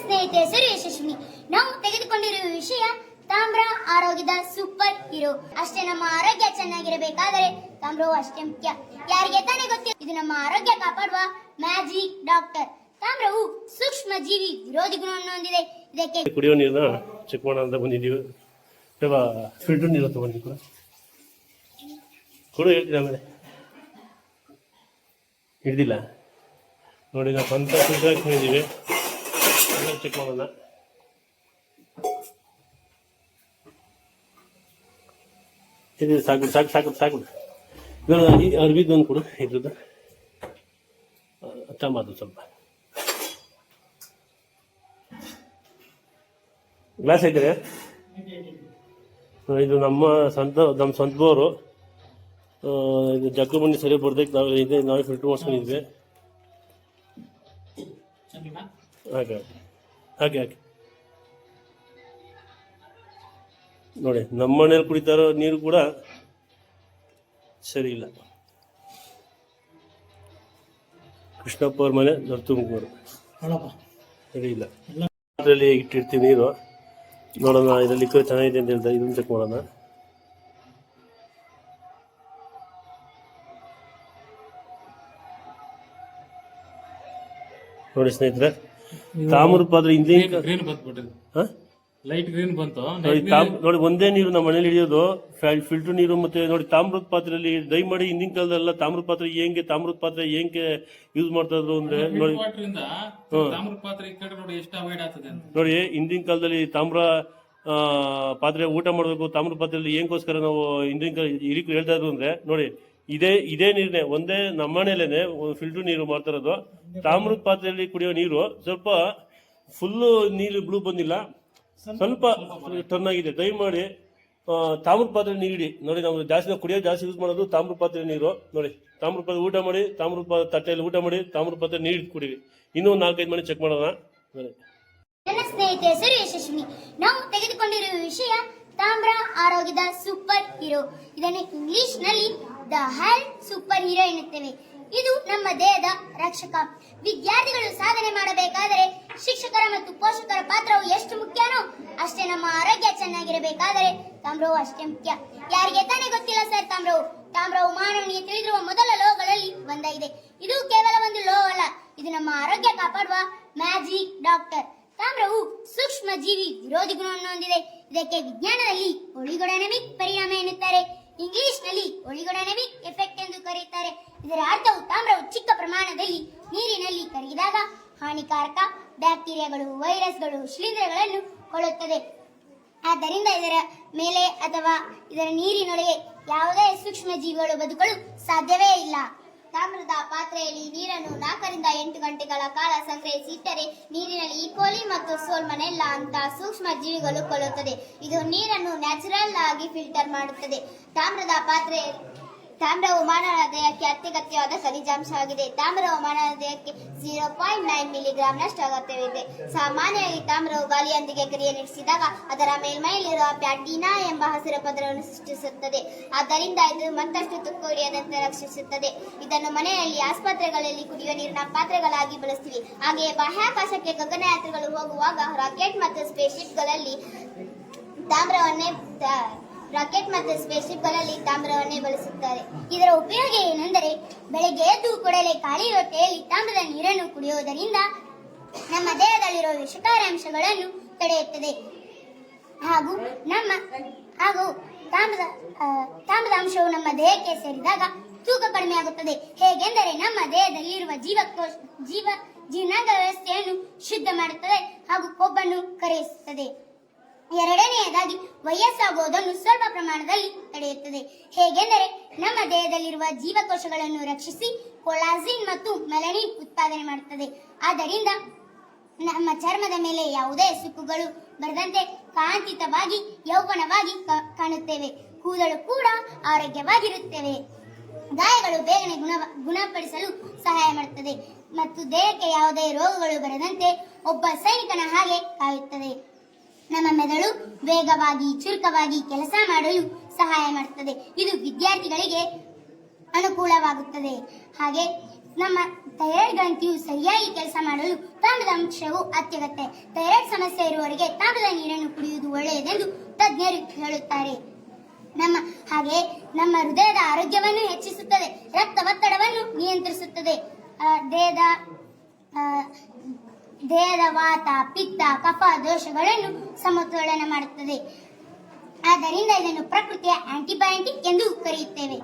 ಸ್ನೇಹಿತೆ ಹೆಸರು ಯಶಸ್ವಿನಿ. ನಾವು ತೆಗೆದುಕೊಂಡಿರುವ ವಿಷಯ ತಾಮ್ರ ಆರೋಗ್ಯದ ಸೂಪರ್ ಹೀರೋ. ಅಷ್ಟೇ ನಮ್ಮ ಆರೋಗ್ಯ ಚೆನ್ನಾಗಿರಬೇಕಾದರೆ ತಾಮ್ರವು ಅಷ್ಟೇ ಮುಖ್ಯ. ಯಾರಿಗೆ ತಾನೇ ಗೊತ್ತಿಲ್ಲ, ಇದು ನಮ್ಮ ಆರೋಗ್ಯ ಕಾಪಾಡುವ ಮ್ಯಾಜಿಕ್ ಡಾಕ್ಟರ್. ತಾಮ್ರವು ಸೂಕ್ಷ್ಮ ಜೀವಿ ವಿರೋಧಿ ಗುಣವನ್ನು ಹೊಂದಿದೆ. ಇದಕ್ಕೆ ಕುಡಿಯೋ ನೀರನ್ನ ಚೆಕ್ ಮಾಡೋಣ ಅಂತ ಬಂದಿದ್ದೀವಿ. ಫಿಲ್ಟರ್ ನೀರು ತಗೊಂಡು ಕೊಡು ಹೇಳ್ತೀನಿ. ಆಮೇಲೆ ಹಿಡ್ದಿಲ್ಲ ನೋಡಿ, ನಾವು ಸ್ವಂತ ಫಿಲ್ಟರ್ ಹಾಕೊಂಡಿದ್ದೀವಿ. ಚೆಕ್ ಮಾಡೋಣ. ಇದು ಸಾಕು ಸಾಕು ಸಾಕು ಸಾಕು. ಇವಾಗ ಅರ್ಬಿದ್ದು ಒಂದು ಕೊಡು, ಇದ್ರದ್ದು ಟಮಾಟೋ ಸ್ವಲ್ಪ ಗ್ಲಾಸ್ ಐತೆ. ಇದು ನಮ್ಮ ಸ್ವಂತ ಬೋರು. ಇದು ಜಗ್ಗು ಬನ್ನಿ ಸರಿ ಬರ್ದಕ್ಕೆ ನಾವೇ ಫಿಲ್ಟರ್ ಮಾಡ್ಸ್ಕೊಂಡಿದ್ವಿ. ಹಾಗೆ ಹಾಗೆ ಹಾಗೆ ನೋಡಿ, ನಮ್ಮ ಮನೇಲಿ ಕುಡಿತಾ ಇರೋ ನೀರು ಕೂಡ ಸರಿ ಇಲ್ಲ. ಕೃಷ್ಣಪ್ಪ ಅವ್ರ ಮನೆ ದೊಡ್ಡ ತುಮಕೂರು ಸರಿ ಇಲ್ಲ. ಅದರಲ್ಲಿ ಇಟ್ಟಿರ್ತೀವಿ ನೀರು. ನೋಡೋಣ, ಇದರಲ್ಲಿ ಲಿಕ್ವಿಡ್ ಚೆನ್ನಾಗಿದೆ ಅಂತ ಹೇಳ್ತಾರೆ. ಇದನ್ನು ಚೆಕ್ ಮಾಡೋಣ. ನೋಡಿ ಸ್ನೇಹಿತರೆ, ತಾಮ್ರ ಪಾತ್ರೆ ಲೈಟ್ ಗ್ರೀನ್ ಬಂತು ನೋಡಿ. ಒಂದೇ ನೀರು ನಮ್ಮ ಮನೇಲಿ ಹಿಡಿಯೋದು ಫಿಲ್ಟರ್ ನೀರು. ಮತ್ತೆ ನೋಡಿ, ತಾಮ್ರದ ಪಾತ್ರೆಯಲ್ಲಿ ದಯಮಾಡಿ ಹಿಂದಿನ ಕಾಲದಲ್ಲ ತಾಮ್ರದ ಪಾತ್ರೆ ತಾಮ್ರದ ಪಾತ್ರೆ ಹೆಂಗೆ ಯೂಸ್ ಮಾಡ್ತಾ ಇದ್ರು ಅಂದ್ರೆ ನೋಡಿ. ನೋಡಿ, ಹಿಂದಿನ ಕಾಲದಲ್ಲಿ ತಾಮ್ರ ಪಾತ್ರೆ ಊಟ ಮಾಡಬೇಕು, ತಾಮ್ರ ಪಾತ್ರೆಯಲ್ಲಿ ಏನಕ್ಕೋಸ್ಕರ ನಾವು ಹಿಂದಿನ ಕಾಲ ಹಿರಿಕರು ಹೇಳ್ತಾ ಇದ್ರು ಅಂದ್ರೆ ನೋಡಿ, ಇದೇ ನೀರನ್ನೇ ಒಂದೇ ನಮ್ಮ ಮನೇಲೇನೆ ಫಿಲ್ಟರ್ ನೀರು ಮಾಡ್ತಾ ಇರೋದು. ತಾಮ್ರದ ಪಾತ್ರೆಯಲ್ಲಿ ಕುಡಿಯೋ ನೀರು ಸ್ವಲ್ಪ ಫುಲ್ಲು ನೀರು ಬ್ಲೂ ಬಂದಿಲ್ಲ, ಸ್ವಲ್ಪ ಟರ್ನ್ ಆಗಿದೆ. ದಯಮಾಡಿ ತಾಮ್ರ ಪಾತ್ರೆ ನೀಡಿ ನೋಡಿ. ನಾವು ಜಾಸ್ತಿ ಯೂಸ್ ಮಾಡೋದು ತಾಮ್ರ ಪಾತ್ರೆ ನೀರು. ನೋಡಿ, ತಾಮ್ರ ಪಾತ್ರೆ ಊಟ ಮಾಡಿ, ತಾಮ್ರ ತಟ್ಟೆಯಲ್ಲಿ ಊಟ ಮಾಡಿ, ತಾಮ್ರ ಪಾತ್ರೆ ನೀರು ಕುಡಿವಿ. ಇನ್ನೂ 4-5 ಮನೆ ಚೆಕ್ ಮಾಡೋಣ. ನನ್ನ ಸ್ನೇಹಿತೆ ಹೆಸರು ಯಶಸ್ವಿನಿ. ನಾವು ತೆಗೆದುಕೊಂಡಿರುವ ವಿಷಯ ತಾಮ್ರ ಆರೋಗ್ಯದ ಸೂಪರ್ ಹೀರೋ. ಇದನ್ನು ಇಂಗ್ಲಿಷ್ ನಲ್ಲಿ ದ ಹೆಲ್ತ್ ಸೂಪರ್ ಹೀರೋ ಎನ್ನುತ್ತೇವೆ. ಇದು ನಮ್ಮ ದೇಹದ ರಕ್ಷಕ. ವಿದ್ಯಾರ್ಥಿಗಳು ಸಾಧನೆ ಮಾಡಬೇಕಾದರೆ ಶಿಕ್ಷಕರ ಮತ್ತು ಪೋಷಕರ ಪಾತ್ರವು ಎಷ್ಟು ಮುಖ್ಯನೋ ಅಷ್ಟೇ ನಮ್ಮ ಆರೋಗ್ಯ ಚೆನ್ನಾಗಿರಬೇಕಾದರೆ ತಾಮ್ರವು ಅಷ್ಟೇ ಮುಖ್ಯ. ಯಾರಿಗೆ ತಾನೇ ಗೊತ್ತಿಲ್ಲ ಸರ್, ತಾಮ್ರವು ಮಾನವನಿಗೆ ತಿಳಿದಿರುವ ಮೊದಲ ಲೋಹಗಳಲ್ಲಿ ಒಂದಾಗಿದೆ. ಇದು ಕೇವಲ ಒಂದು ಲೋಹ ಅಲ್ಲ, ಇದು ನಮ್ಮ ಆರೋಗ್ಯ ಕಾಪಾಡುವ ಮ್ಯಾಜಿಕ್ ಡಾಕ್ಟರ್. ತಾಮ್ರವು ಸೂಕ್ಷ್ಮ ಜೀವಿ ವಿರೋಧಿ ಗುಣವನ್ನು ಹೊಂದಿದೆ. ಇದಕ್ಕೆ ವಿಜ್ಞಾನದಲ್ಲಿ ಒಳಿಗೊಡನಮಿಕ್ ಪರಿಣಾಮ ಎನ್ನುತ್ತಾರೆ. ಇಂಗ್ಲಿಷ್ ನಲ್ಲಿ ಒಳಿಗೊಡನಮಿಕ್ ಎಫೆಕ್ಟ್ ಎಂದು ಕರೆಯುತ್ತಾರೆ. ಇದರ ಅರ್ಥವು ತಾಮ್ರವು ಚಿಕ್ಕ ಪ್ರಮಾಣದಲ್ಲಿ ನೀರಿನಲ್ಲಿ ಕರಗಿದಾಗ ಹಾನಿಕಾರಕ ಬ್ಯಾಕ್ಟೀರಿಯಾಗಳು, ವೈರಸ್ಗಳು, ಶಿಲೀಂಧ್ರಗಳನ್ನು ಕೊಲ್ಲುತ್ತದೆ. ಆದ್ದರಿಂದ ಇದರ ಮೇಲೆ ಅಥವಾ ಇದರ ನೀರಿನೊಳಗೆ ಯಾವುದೇ ಸೂಕ್ಷ್ಮ ಜೀವಿಗಳು ಬದುಕಲು ಸಾಧ್ಯವೇ ಇಲ್ಲ. ತಾಮ್ರದ ಪಾತ್ರೆಯಲ್ಲಿ ನೀರನ್ನು 4 ರಿಂದ 8 ಗಂಟೆಗಳ ಕಾಲ ಸಂಗ್ರಹಿಸಿ ಇಟ್ಟರೆ ನೀರಿನಲ್ಲಿ ಈಕೋಲಿ ಮತ್ತು ಸೋಲ್ಮನೆಲ್ಲಾ ಅಂತ ಸೂಕ್ಷ್ಮ ಜೀವಿಗಳು ಕೊಲ್ಲುತ್ತದೆ. ಇದು ನೀರನ್ನು ನ್ಯಾಚುರಲ್ ಆಗಿ ಫಿಲ್ಟರ್ ಮಾಡುತ್ತದೆ. ತಾಮ್ರವು ಮಾನವ ದೇಹಕ್ಕೆ ಅತ್ಯಗತ್ಯವಾದ ಖನಿಜಾಂಶವಾಗಿದೆ. ತಾಮ್ರವು ಮಾನವ ದೇಹಕ್ಕೆ 0.9 ಮಿಲಿಗ್ರಾಂನಷ್ಟು ಅಗತ್ಯವಿದೆ. ಸಾಮಾನ್ಯವಾಗಿ ತಾಮ್ರವು ಗಾಳಿಯೊಂದಿಗೆ ಕ್ರಿಯೆ ನಡೆಸಿದಾಗ ಅದರ ಮೇಲ್ಮೈಯಲ್ಲಿರುವ ಪ್ಯಾಟಿನಾ ಎಂಬ ಹಸಿರು ಪದರವನ್ನು ಸೃಷ್ಟಿಸುತ್ತದೆ. ಆದ್ದರಿಂದ ಇದು ಮತ್ತಷ್ಟು ತುಕ್ಕು ಹಿಡಿಯದಂತೆ ರಕ್ಷಿಸುತ್ತದೆ. ಇದನ್ನು ಮನೆಯಲ್ಲಿ, ಆಸ್ಪತ್ರೆಗಳಲ್ಲಿ ಕುಡಿಯುವ ನೀರಿನ ಪಾತ್ರೆಗಳಾಗಿ ಬಳಸ್ತೀವಿ. ಹಾಗೆಯೇ ಬಾಹ್ಯಾಕಾಶಕ್ಕೆ ಗಗನಯಾತ್ರಿಗಳು ಹೋಗುವಾಗ ರಾಕೆಟ್ ಮತ್ತು ಸ್ಪೇಸ್ಶಿಪ್ಗಳಲ್ಲಿ ತಾಮ್ರವನ್ನೇ ಬಳಸುತ್ತಾರೆ. ಇದರ ಉಪಯೋಗ ಏನೆಂದರೆ, ಬೆಳಗ್ಗೆ ಎದ್ದು ಕೂಡಲೇ ಖಾಲಿ ಹೊಟ್ಟೆಯಲ್ಲಿ ತಾಮ್ರದ ನೀರನ್ನು ಕುಡಿಯುವುದರಿಂದ ನಮ್ಮ ದೇಹದಲ್ಲಿರುವ ವಿಷಕಾರಿ ತಡೆಯುತ್ತದೆ. ಹಾಗೂ ತಾಮ್ರದ ಅಂಶವು ನಮ್ಮ ದೇಹಕ್ಕೆ ಸೇರಿದಾಗ ತೂಕ ಕಡಿಮೆಯಾಗುತ್ತದೆ. ಹೇಗೆಂದರೆ ನಮ್ಮ ದೇಹದಲ್ಲಿರುವ ಜೀರ್ಣಾಂಗ ವ್ಯವಸ್ಥೆಯನ್ನು ಶುದ್ಧ ಮಾಡುತ್ತದೆ ಹಾಗೂ ಕೊಬ್ಬನ್ನು ಕರಗಿಸುತ್ತದೆ. ಎರಡನೆಯದಾಗಿ ವಯಸ್ಸಾಗುವುದನ್ನು ಸ್ವಲ್ಪ ಪ್ರಮಾಣದಲ್ಲಿ ತಡೆಯುತ್ತದೆ. ಹೇಗೆಂದರೆ ನಮ್ಮ ದೇಹದಲ್ಲಿರುವ ಜೀವಕೋಶಗಳನ್ನು ರಕ್ಷಿಸಿ ಕೊಲಾಜಿನ್ ಮತ್ತು ಮೆಲನಿನ್ ಉತ್ಪಾದನೆ ಮಾಡುತ್ತದೆ. ಆದ್ದರಿಂದ ನಮ್ಮ ಚರ್ಮದ ಮೇಲೆ ಯಾವುದೇ ಸುಕ್ಕುಗಳು ಬರದಂತೆ ಕಾಂತಿಯುತವಾಗಿ ಯೌವನವಾಗಿ ಕಾಣುತ್ತೇವೆ. ಕೂದಲು ಕೂಡ ಆರೋಗ್ಯವಾಗಿರುತ್ತೇವೆ. ಗಾಯಗಳು ಬೇಗನೆ ಗುಣಪಡಿಸಲು ಸಹಾಯ ಮಾಡುತ್ತದೆ ಮತ್ತು ದೇಹಕ್ಕೆ ಯಾವುದೇ ರೋಗಗಳು ಬರದಂತೆ ಒಬ್ಬ ಸೈನಿಕನ ಹಾಗೆ ಕಾಯುತ್ತದೆ. ನಮ್ಮ ಮೆದುಳು ವೇಗವಾಗಿ, ಚುರುಕವಾಗಿ ಕೆಲಸ ಮಾಡಲು ಸಹಾಯ ಮಾಡುತ್ತದೆ. ಇದು ವಿದ್ಯಾರ್ಥಿಗಳಿಗೆ ಅನುಕೂಲವಾಗುತ್ತದೆ. ಹಾಗೆ ನಮ್ಮ ಥೈರಾಯ್ಡ್ ಗ್ರಂಥಿಯು ಸರಿಯಾಗಿ ಕೆಲಸ ಮಾಡಲು ತಾಮ್ರದ ಅಂಶವು ಅತ್ಯಗತ್ಯ. ಥೈರಾಯ್ಡ್ ಸಮಸ್ಯೆ ಇರುವವರಿಗೆ ತಾಮ್ರದ ನೀರನ್ನು ಕುಡಿಯುವುದು ಒಳ್ಳೆಯದೆಂದು ತಜ್ಞರು ಹೇಳುತ್ತಾರೆ. ನಮ್ಮ ಹೃದಯದ ಆರೋಗ್ಯವನ್ನು ಹೆಚ್ಚಿಸುತ್ತದೆ, ರಕ್ತ ಒತ್ತಡವನ್ನು ನಿಯಂತ್ರಿಸುತ್ತದೆ, ದೇಹದ ವಾತ, ಪಿತ್ತ, ಕಫ ದೋಷಗಳನ್ನು ಸಮತೋಲನ ಮಾಡುತ್ತದೆ. ಆದ್ದರಿಂದ ಇದನ್ನು ಪ್ರಕೃತಿಯ ಆಂಟಿಬಯೋಟಿಕ್ ಎಂದು ಕರೆಯುತ್ತೇವೆ.